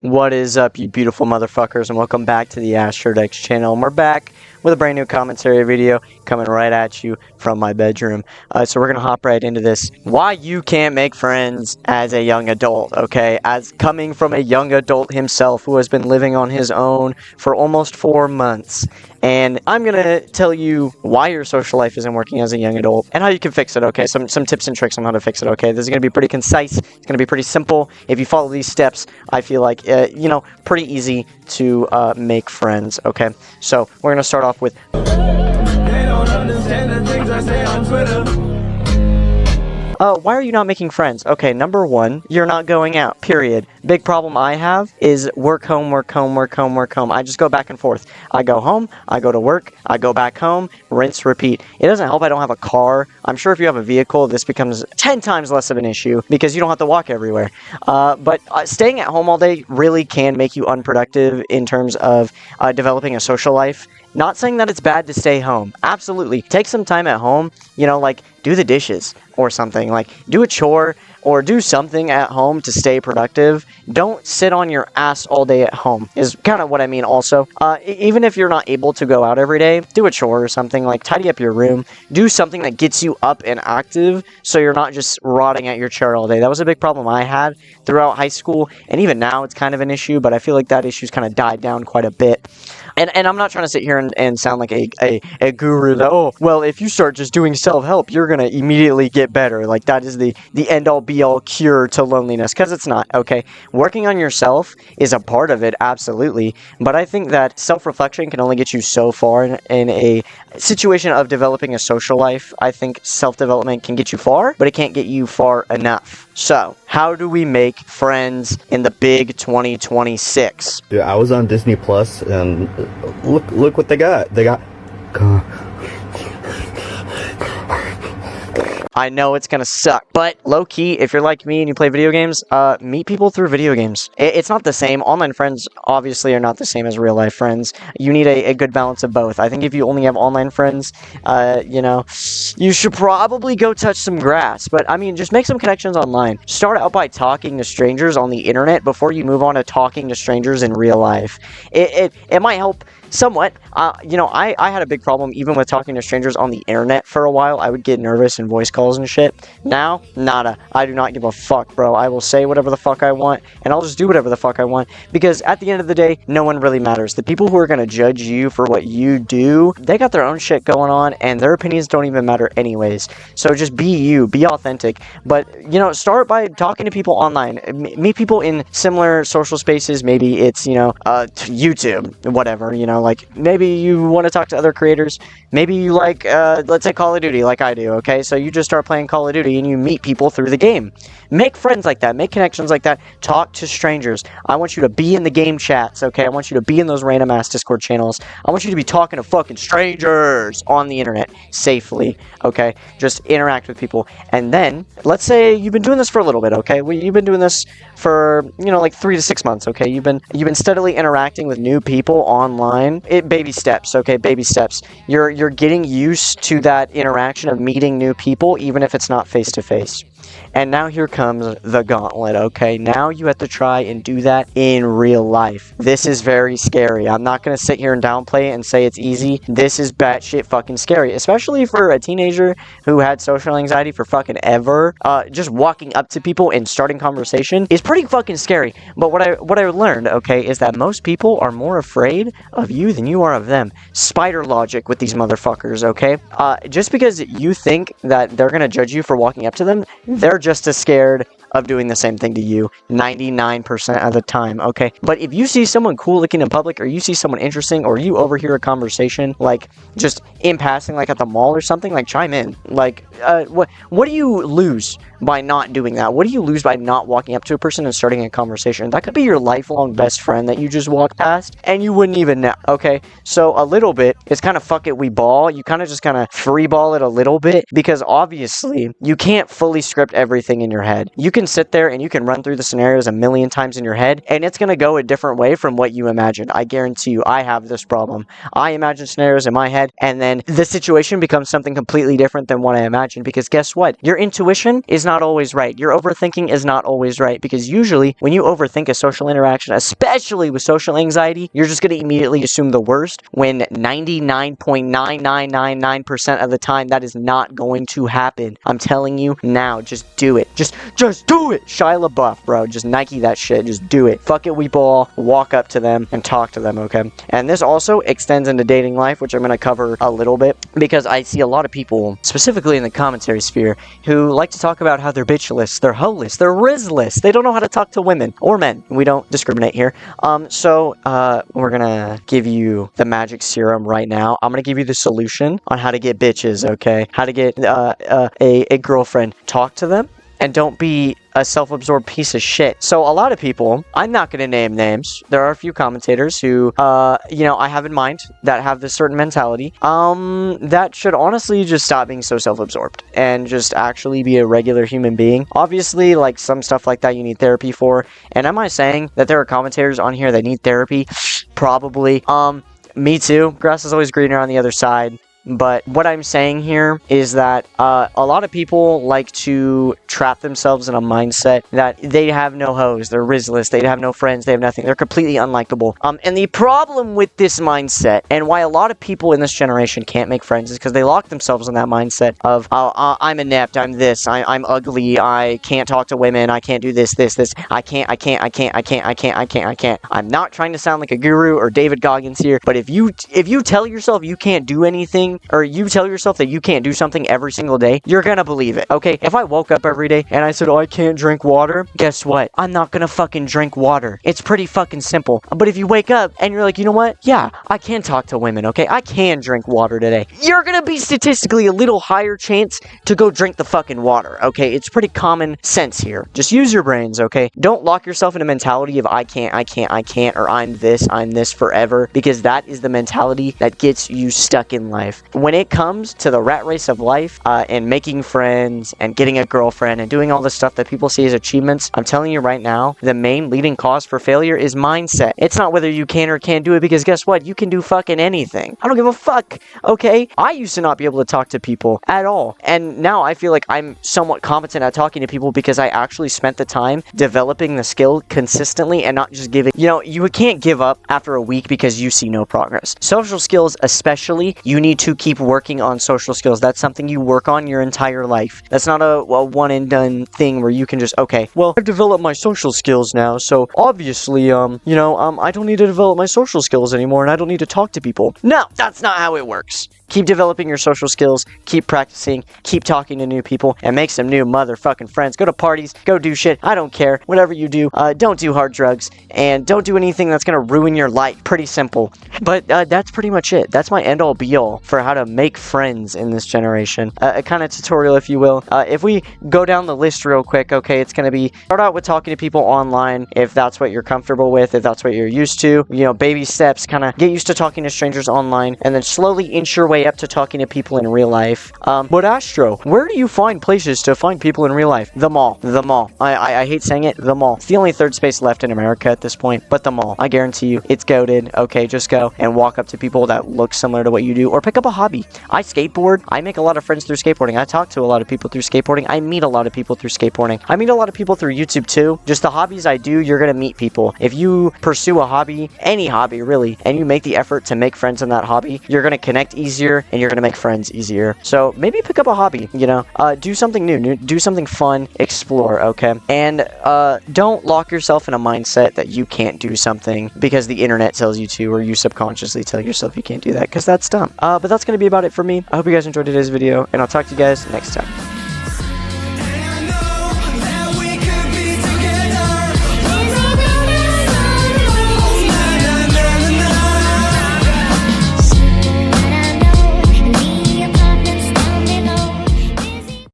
What is up, you beautiful motherfuckers, and welcome back to the Astrodex channel. And we're back with a brand new commentary video coming right at you from my bedroom. So we're gonna hop right into this. Why you can't make friends as a young adult, okay? As coming from a young adult himself who has been living on his own for almost 4 months. And I'm gonna tell you why your social life isn't working as a young adult and how you can fix it, okay? Some tips and tricks on how to fix it, okay? This is gonna be pretty concise. It's gonna be pretty simple. If you follow these steps, I feel like, pretty easy to make friends, okay? So we're gonna start off with. They don't understand the things I say on Twitter. Why are you not making friends? Okay, number one, you're not going out, period. Big problem I have is work, home, work, home, work, home, work, home. I just go back and forth. I go home, I go to work, I go back home, rinse, repeat. It doesn't help I don't have a car. I'm sure if you have a vehicle, this becomes 10 times less of an issue because you don't have to walk everywhere. But staying at home all day really can make you unproductive in terms of developing a social life. Not saying that it's bad to stay home. Absolutely. Take some time at home, like do the dishes or something. Like do a chore or do something at home to stay productive. Don't sit on your ass all day at home is kind of what I mean also. Even if you're not able to go out every day, do a chore or something, like tidy up your room. Do something that gets you up and active so you're not just rotting at your chair all day. That was a big problem I had throughout high school, and even now it's kind of an issue, but I feel like that issue's kind of died down quite a bit. And I'm not trying to sit here and sound like a guru that, oh, well, if you start just doing self-help, you're going to immediately get better. Like, that is the end-all, be-all cure to loneliness, because it's not, okay? Working on yourself is a part of it, absolutely, but I think that self-reflection can only get you so far in a situation of developing a social life. I think self-development can get you far, but it can't get you far enough. So, how do we make friends in the big 2026? Dude, I was on Disney Plus, and look what they got. They got. I know it's gonna suck, but low-key, if you're like me and you play video games, meet people through video games. It's not the same. Online friends obviously are not the same as real-life friends. You need a good balance of both. I think if you only have online friends, you should probably go touch some grass. But, I mean, just make some connections online. Start out by talking to strangers on the internet before you move on to talking to strangers in real life. It might help somewhat. I had a big problem even with talking to strangers on the internet for a while. I would get nervous in voice calls and shit. Now, nada. I do not give a fuck, bro. I will say whatever the fuck I want, and I'll just do whatever the fuck I want, because at the end of the day, no one really matters. The people who are going to judge you for what you do, they got their own shit going on, and their opinions don't even matter anyways. So just be you. Be authentic. But, start by talking to people online. Meet people in similar social spaces. Maybe it's, YouTube, whatever, like maybe you want to talk to other creators. Maybe you like, let's say Call of Duty like I do, okay? So you just start playing Call of Duty and you meet people through the game. Make friends like that. Make connections like that. Talk to strangers. I want you to be in the game chats, okay? I want you to be in those random ass Discord channels. I want you to be talking to fucking strangers on the internet safely, okay? Just interact with people. And then, let's say you've been doing this for a little bit, okay? You've been doing this for, like 3 to 6 months, okay? You've been steadily interacting with new people online. Baby steps, okay? Baby steps. You're getting used to that interaction of meeting new people, even if it's not face-to-face. And now here comes the gauntlet, okay? Now you have to try and do that in real life. This is very scary. I'm not going to sit here and downplay it and say it's easy. This is batshit fucking scary, especially for a teenager who had social anxiety for fucking ever. Just walking up to people and starting conversation is pretty fucking scary. But what I learned, okay, is that most people are more afraid of you than you are of them. Spider logic with these motherfuckers, okay? Just because you think that they're going to judge you for walking up to them, they're just as scared of doing the same thing to you 99% of the time, okay? But if you see someone cool looking in public, or you see someone interesting, or you overhear a conversation, like, just in passing, like at the mall or something, like, chime in. Like, what do you lose by not doing that? What do you lose by not walking up to a person and starting a conversation? That could be your lifelong best friend that you just walked past, and you wouldn't even know, okay? So, a little bit, it's kind of fuck it, we ball. You kind of just kind of free ball it a little bit, because obviously, you can't fully script everything in your head. You can sit there and you can run through the scenarios a million times in your head, and it's going to go a different way from what you imagined. I guarantee you, I have this problem. I imagine scenarios in my head, and then the situation becomes something completely different than what I imagined, because guess what? Your intuition is not not always right. Your overthinking is not always right, because usually when you overthink a social interaction, especially with social anxiety, you're just going to immediately assume the worst, when 99.9999% of the time that is not going to happen. I'm telling you now, just do it. Just do it. Shia LaBeouf, bro. Just Nike that shit. Just do it. Fuck it, we ball. Walk up to them and talk to them, okay? And this also extends into dating life, which I'm going to cover a little bit, because I see a lot of people, specifically in the commentary sphere, who like to talk about how they're bitchless, they're hoeless, they're rizless. They don't know how to talk to women or men. We don't discriminate here. So we're gonna give you the magic serum right now. I'm gonna give you the solution on how to get bitches, okay? How to get a girlfriend. Talk to them, and don't be a self-absorbed piece of shit. So a lot of people, I'm not going to name names, there are a few commentators who, I have in mind that have this certain mentality, that should honestly just stop being so self-absorbed and just actually be a regular human being. Obviously, like, some stuff like that you need therapy for. And am I saying that there are commentators on here that need therapy? Probably. Me too. Grass is always greener on the other side. But what I'm saying here is that a lot of people like to trap themselves in a mindset that they have no hoes, they're rizless, they have no friends, they have nothing, they're completely unlikable. And the problem with this mindset, and why a lot of people in this generation can't make friends, is because they lock themselves in that mindset of, I'm inept, I'm this, I'm ugly, I can't talk to women, I can't do this, I can't. I'm not trying to sound like a guru or David Goggins here, but if you tell yourself you can't do anything, or you tell yourself that you can't do something every single day, you're gonna believe it, okay? If I woke up every day and I said, oh, I can't drink water, guess what? I'm not gonna fucking drink water. It's pretty fucking simple. But if you wake up and you're like, you know what? Yeah, I can talk to women, okay? I can drink water today. You're gonna be statistically a little higher chance to go drink the fucking water, okay? It's pretty common sense here. Just use your brains, okay? Don't lock yourself in a mentality of I can't, or I'm this forever, because that is the mentality that gets you stuck in life. When it comes to the rat race of life, and making friends and getting a girlfriend and doing all the stuff that people see as achievements, I'm telling you right now, the main leading cause for failure is mindset. It's not whether you can or can't do it, because guess what? You can do fucking anything. I don't give a fuck, okay? I used to not be able to talk to people at all, and now I feel like I'm somewhat competent at talking to people because I actually spent the time developing the skill consistently and not just giving. You can't give up after a week because you see no progress. Social skills especially, you need to keep working on social skills. That's something you work on your entire life. That's not a one and done thing where you can just, okay, well, I've developed my social skills now, so obviously, I don't need to develop my social skills anymore, and I don't need to talk to people. No, that's not how it works. Keep developing your social skills, keep practicing, keep talking to new people, and make some new motherfucking friends. Go to parties, go do shit, I don't care. Whatever you do, don't do hard drugs, and don't do anything that's gonna ruin your life. Pretty simple. But that's pretty much it. That's my end-all be-all for how to make friends in this generation. A kind of tutorial, if you will. If we go down the list real quick, okay, it's gonna be, start out with talking to people online, if that's what you're comfortable with, if that's what you're used to. Baby steps, kind of get used to talking to strangers online, and then slowly inch your way up to talking to people in real life. But Astro, where do you find places to find people in real life? The mall. The mall. I hate saying it, the mall. It's the only third space left in America at this point, but the mall. I guarantee you, it's goated. Okay, just go and walk up to people that look similar to what you do, or pick up a hobby. I skateboard. I make a lot of friends through skateboarding. I talk to a lot of people through skateboarding. I meet a lot of people through skateboarding. I meet a lot of people through YouTube too. Just the hobbies I do, you're gonna meet people. If you pursue a hobby, any hobby really, and you make the effort to make friends in that hobby, you're gonna connect easier and you're gonna make friends easier. So maybe pick up a hobby, do something new, do something fun, explore, okay? And don't lock yourself in a mindset that you can't do something because the internet tells you to, or you subconsciously tell yourself you can't do that, because that's dumb. But that's gonna be about it for me. I hope you guys enjoyed today's video, and I'll talk to you guys next time.